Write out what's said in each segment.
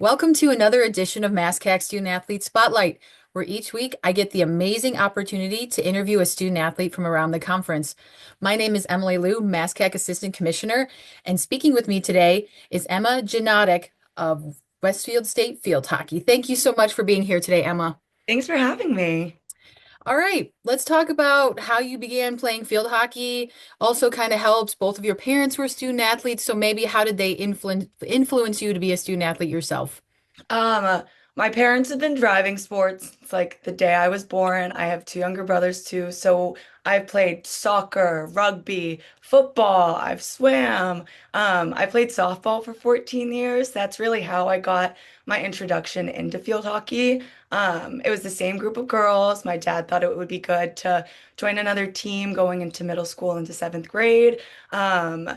Welcome to another edition of MASCAC Student Athlete Spotlight, where each week I get the amazing opportunity to interview a student athlete from around the conference. My name is Emily Liu, MASCAC Assistant Commissioner, and speaking with me today is Emma Gniadek of Westfield State Field Hockey. Thank you so much for being here today, Emma. Thanks for having me. All right, let's talk about how you began playing field hockey. Also, kind of helps. Both of your parents were student athletes, so maybe how did they influence you to be a student athlete yourself? Um, uh, my parents have been driving sports. It's like the day I was born. I have two younger brothers too. So I've played soccer, rugby, football, I've swam. I played softball for 14 years. That's really how I got my introduction into field hockey. It was the same group of girls. My dad thought it would be good to join another team going into middle school into seventh grade. Um,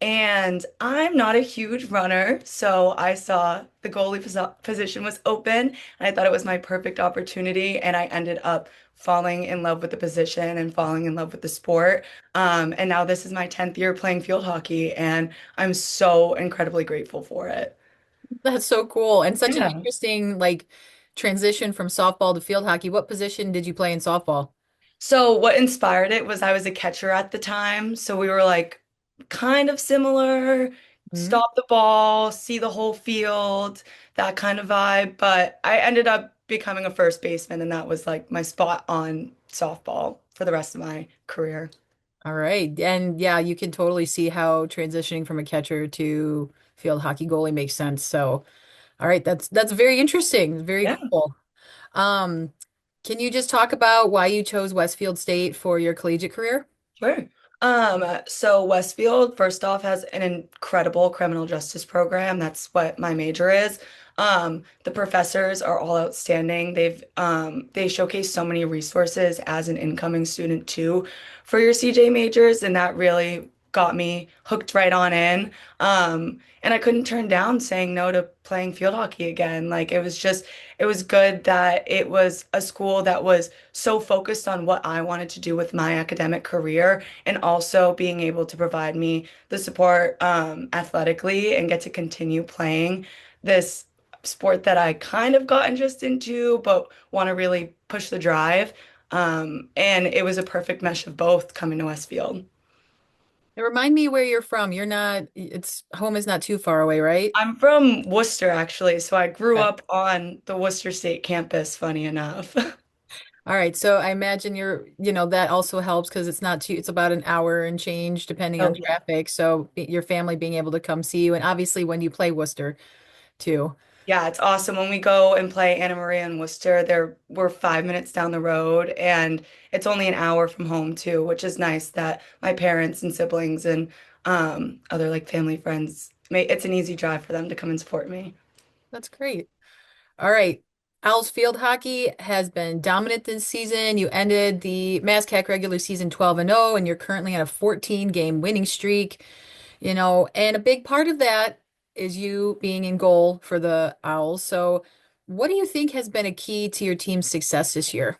And I'm not a huge runner, so I saw the goalie position was open, and I thought it was my perfect opportunity, and I ended up falling in love with the position and falling in love with the sport. And now this is my 10th year playing field hockey, and I'm so incredibly grateful for it. That's so cool and such an Yeah. interesting transition from softball to field hockey. What position did you play in softball? So what inspired it was I was a catcher at the time, so we were like kind of similar, Mhm. stop the ball, see the whole field, that kind of vibe, but I ended up becoming a first baseman and that was like my spot on softball for the rest of my career. All right. And yeah, you can totally see how transitioning from a catcher to field hockey goalie makes sense. So, all right, that's very interesting. Very Yeah. cool. Um, can you just talk about why you chose Westfield State for your collegiate career? Sure. So Westfield, first off, has an incredible criminal justice program. That's what my major is. The professors are all outstanding. They showcase so many resources as an incoming student too for your CJ majors, and that really got me hooked right on in. And I couldn't turn down saying no to playing field hockey again. Like it was good that it was a school that was so focused on what I wanted to do with my academic career and also being able to provide me the support athletically and get to continue playing this sport that I kind of got interest into, but want to really push the drive. And it was a perfect mesh of both coming to Westfield. And remind me where you're from. You're not, it's home is not too far away, right? I'm from Worcester, actually, so I grew Okay. up on the Worcester State campus, funny enough. All right. So I imagine that also helps because it's not too, it's about an hour and change depending on Oh, yeah. traffic. So your family being able to come see you. And obviously when you play Worcester too. Yeah, it's awesome. When we go and play Anna Maria and Worcester, we're 5 minutes down the road and it's only an hour from home too, which is nice that my parents and siblings and other like family friends it's an easy drive for them to come and support me. That's great. All right. Owls field hockey has been dominant this season. You ended the MASCAC regular season 12-0, and you're currently on a 14 game winning streak. And a big part of that is you being in goal for the Owls. So, what do you think has been a key to your team's success this year?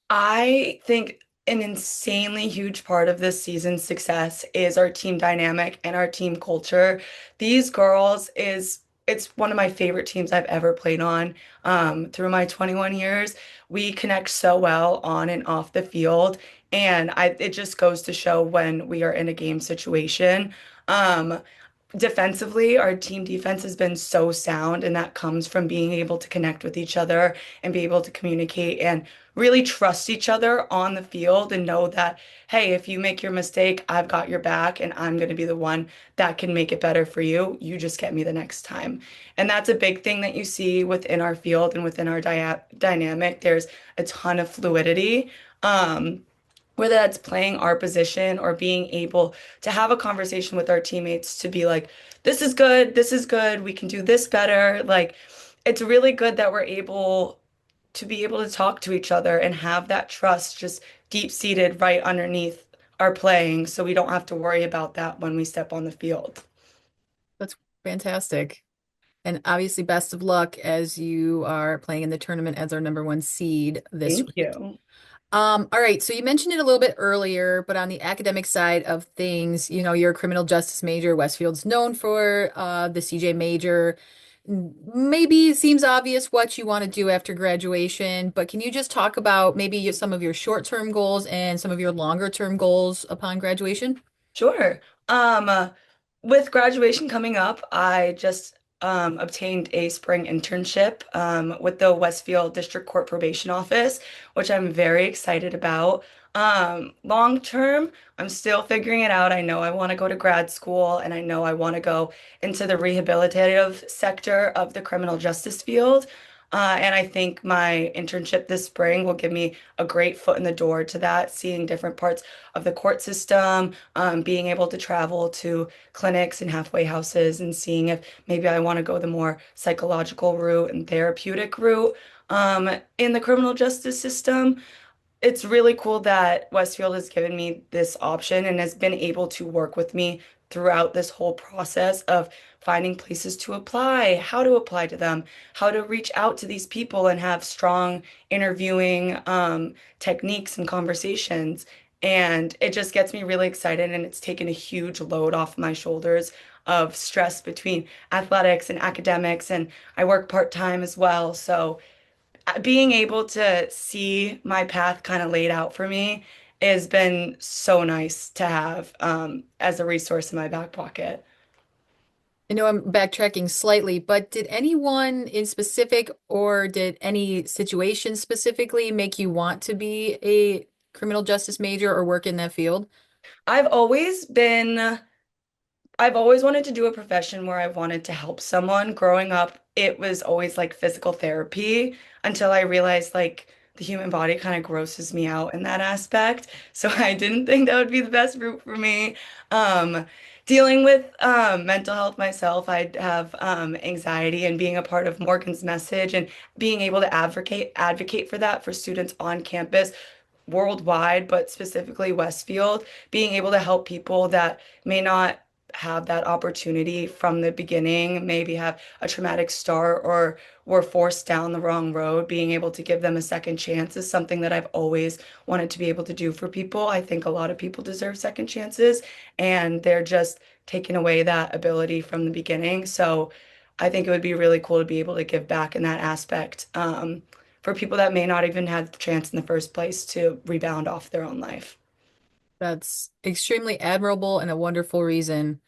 I think an insanely huge part of this season's success is our team dynamic and our team culture. These girls it's one of my favorite teams I've ever played on. Through my 21 years, we connect so well on and off the field, and it just goes to show when we are in a game situation. Um, Defensively, our team defense has been so sound, and that comes from being able to connect with each other and be able to communicate and really trust each other on the field and know that, hey, if you make your mistake, I've got your back and I'm going to be the one that can make it better for you. You just get me the next time. And that's a big thing that you see within our field and within our dynamic. There's a ton of fluidity. Whether that's playing our position or being able to have a conversation with our teammates to be like, this is good, we can do this better. Like, it's really good that we're able to be able to talk to each other and have that trust just deep-seated right underneath our playing so we don't have to worry about that when we step on the field. That's fantastic. And obviously, best of luck as you are playing in the tournament as our number one seed this Thank week. you. All right, so you mentioned it a little bit earlier, but on the academic side of things, you're a criminal justice major. Westfield's known for the CJ major. Maybe it seems obvious what you want to do after graduation, but can you just talk about maybe some of your short-term goals and some of your longer-term goals upon graduation? Sure. With graduation coming up, I just obtained a spring internship with the Westfield District Court Probation Office, which I'm very excited about. Long term, I'm still figuring it out. I know I want to go to grad school and I know I want to go into the rehabilitative sector of the criminal justice field. And I think my internship this spring will give me a great foot in the door to that, seeing different parts of the court system, being able to travel to clinics and halfway houses and seeing if maybe I want to go the more psychological route and therapeutic route in the criminal justice system. It's really cool that Westfield has given me this option and has been able to work with me throughout this whole process of finding places to apply, how to apply to them, how to reach out to these people and have strong interviewing techniques and conversations. And it just gets me really excited, and it's taken a huge load off my shoulders of stress between athletics and academics. And I work part-time as well. So being able to see my path kind of laid out for me has been so nice to have as a resource in my back pocket. I know I'm backtracking slightly, but did anyone in specific or did any situation specifically make you want to be a criminal justice major or work in that field? I've always been I've always wanted to do a profession where I wanted to help someone. Growing up, it was always like physical therapy until I realized like the human body kind of grosses me out in that aspect. So I didn't think that would be the best route for me. Um, Dealing with mental health myself, I have anxiety, and being a part of Morgan's message and being able to advocate for that for students on campus worldwide, but specifically Westfield, being able to help people that may not have that opportunity from the beginning, maybe have a traumatic start or were forced down the wrong road, being able to give them a second chance is something that I've always wanted to be able to do for people. I think a lot of people deserve second chances, and they're just taking away that ability from the beginning. So I think it would be really cool to be able to give back in that aspect. For people that may not even have the chance in the first place to rebound off their own life. That's extremely admirable and a wonderful reason.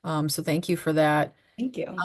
So thank you for that. Thank you.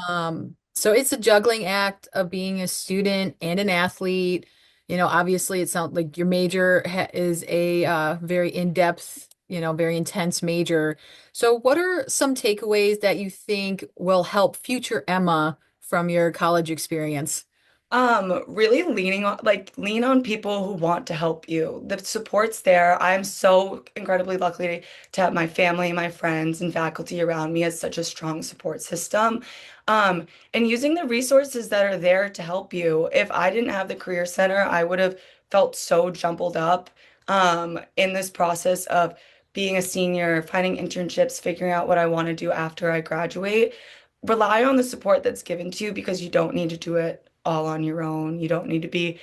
So it's a juggling act of being a student and an athlete. You know, obviously it sounds like your major ha is a very in-depth, very intense major. So what are some takeaways that you think will help future Emma from your college experience? Really leaning on lean on people who want to help you. The support's there. I'm so incredibly lucky to have my family, my friends, and faculty around me as such a strong support system. And using the resources that are there to help you. If I didn't have the Career Center, I would have felt so jumbled up in this process of being a senior, finding internships, figuring out what I want to do after I graduate. Rely on the support that's given to you because you don't need to do it all on your own. You don't need to be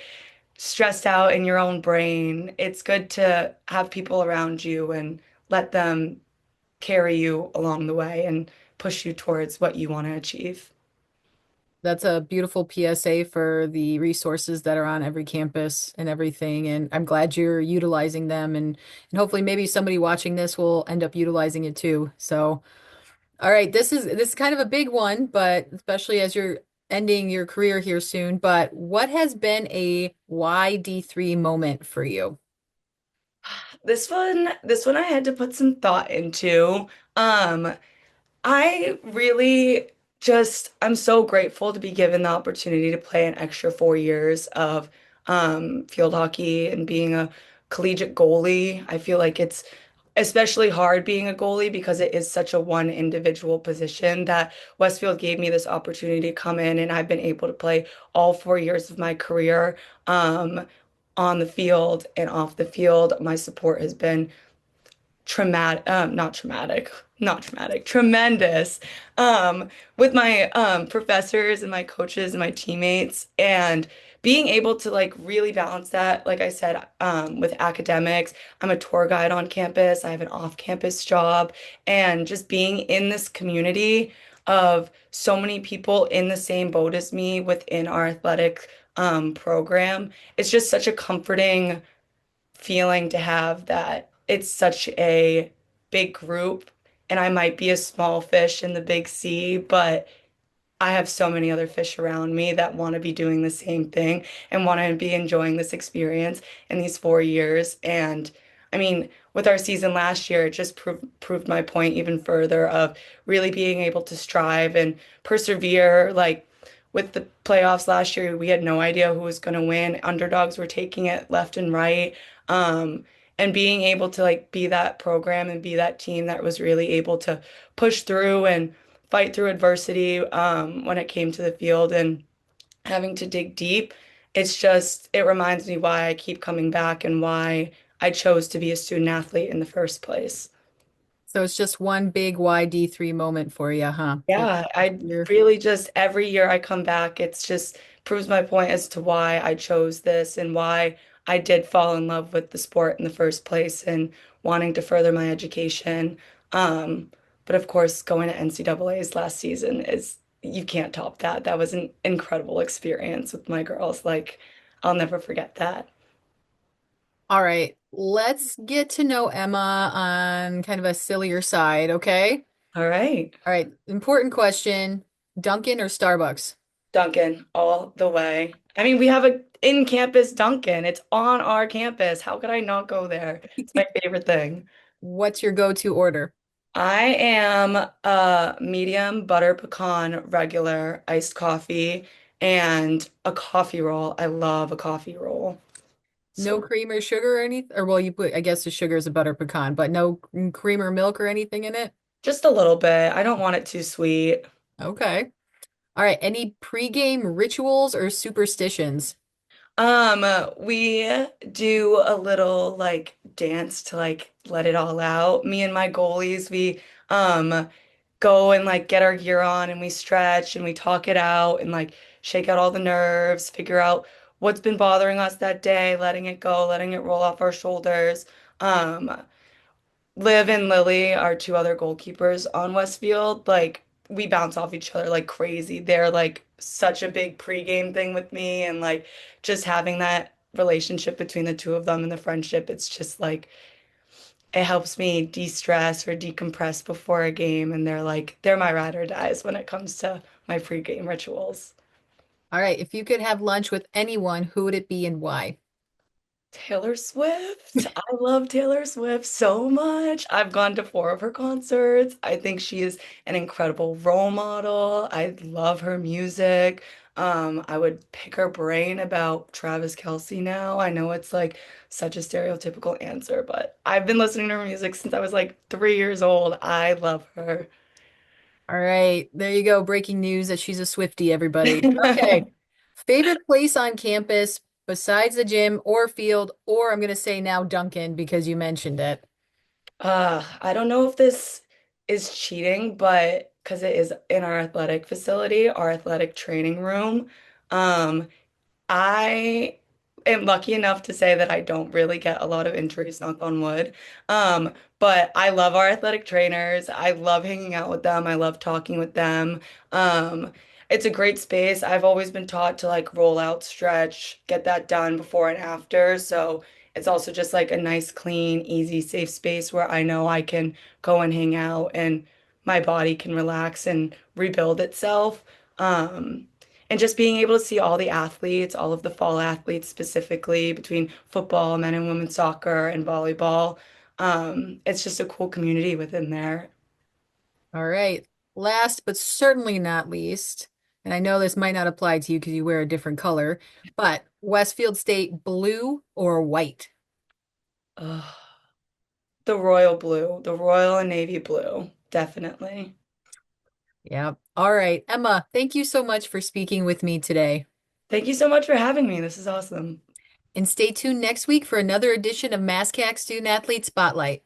stressed out in your own brain. It's good to have people around you and let them carry you along the way and push you towards what you want to achieve. That's a beautiful PSA for the resources that are on every campus and everything. And I'm glad you're utilizing them and hopefully maybe somebody watching this will end up utilizing it too. So, all right, this is kind of a big one, but especially as you're ending your career here soon. But what has been a YD3 moment for you? This one I had to put some thought into. Um, I really I'm so grateful to be given the opportunity to play an extra 4 years of field hockey and being a collegiate goalie. I feel like it's especially hard being a goalie because it is such a one individual position that Westfield gave me this opportunity to come in, and I've been able to play all 4 years of my career on the field and off the field. My support has been not traumatic, tremendous, with my professors and my coaches and my teammates, and being able to like really balance that, like I said, with academics. I'm a tour guide on campus. I have an off-campus job, and just being in this community. of so many people in the same boat as me within our athletic program. It's just such a comforting feeling to have that it's such a big group and I might be a small fish in the big sea, but I have so many other fish around me that want to be doing the same thing and want to be enjoying this experience in these 4 years. And I mean, with our season last year, it just proved my point even further of really being able to strive and persevere. Like with the playoffs last year, we had no idea who was going to win. Underdogs were taking it left and right. Um, and being able to like be that program and be that team that was really able to push through and fight through adversity when it came to the field and having to dig deep. It reminds me why I keep coming back and why I chose to be a student athlete in the first place. So it's just one big YD3 moment for you, huh? Like Yeah, I you're really just every year I come back, it's just proves my point as to why I chose this and why I did fall in love with the sport in the first place and wanting to further my education. Um, but of course, going to NCAA's last season is you can't top that. That was an incredible experience with my girls. Like, I'll never forget that. all right. Let's get to know Emma on kind of a sillier side, okay? All right. All right. Important question. Dunkin' or Starbucks? Duncan, all the way. I mean, we have a in-campus Duncan. It's on our campus. How could I not go there? It's my favorite thing. What's your go-to order? I am a medium butter pecan regular iced coffee and a coffee roll. I love a coffee roll. No So cream or sugar or anything? Or well, you put, I guess the sugar is a butter pecan, but no cream or milk or anything in it? just a little bit. I don't want it too sweet. Okay. All right. Any pregame rituals or superstitions? We do a little like dance to like let it all out. Me and my goalies, we go and like get our gear on and we stretch and we talk it out and like shake out all the nerves, figure out what's been bothering us that day, letting it go, letting it roll off our shoulders. Um, Liv and Lily, our two other goalkeepers on Westfield, like we bounce off each other like crazy. They're like such a big pregame thing with me and like just having that relationship between the two of them and the friendship, it's just like it helps me de-stress or decompress before a game and they're my ride or dies when it comes to my pregame rituals. All right. If you could have lunch with anyone, who would it be and why? Taylor Swift. I love Taylor Swift so much. I've gone to four of her concerts. I think she is an incredible role model. I love her music. I would pick her brain about Travis Kelce now. I know it's like such a stereotypical answer, but I've been listening to her music since I was like 3 years old. I love her. All right. There you go. Breaking news that she's a Swiftie, everybody. Okay. Favorite place on campus besides the gym or field, or I'm going to say now Duncan because you mentioned it. I don't know if this is cheating, but because it is in our athletic facility, our athletic training room. Um, I am lucky enough to say that I don't really get a lot of injuries, knock on wood. But I love our athletic trainers. I love hanging out with them. I love talking with them. Um, it's a great space. I've always been taught to like roll out, stretch, get that done before and after. So it's also just like a nice, clean, easy, safe space where I know I can go and hang out and my body can relax and rebuild itself. Um, and just being able to see all the athletes, all of the fall athletes specifically between football, men and women's soccer, and volleyball. It's just a cool community within there. All right. Last but certainly not least, and I know this might not apply to you because you wear a different color, but Westfield State blue or white? Ugh. The royal blue, the royal and navy blue, definitely. Yeah. All right. Emma, thank you so much for speaking with me today. Thank you so much for having me. This is awesome. And stay tuned next week for another edition of MASCAC Student Athlete Spotlight.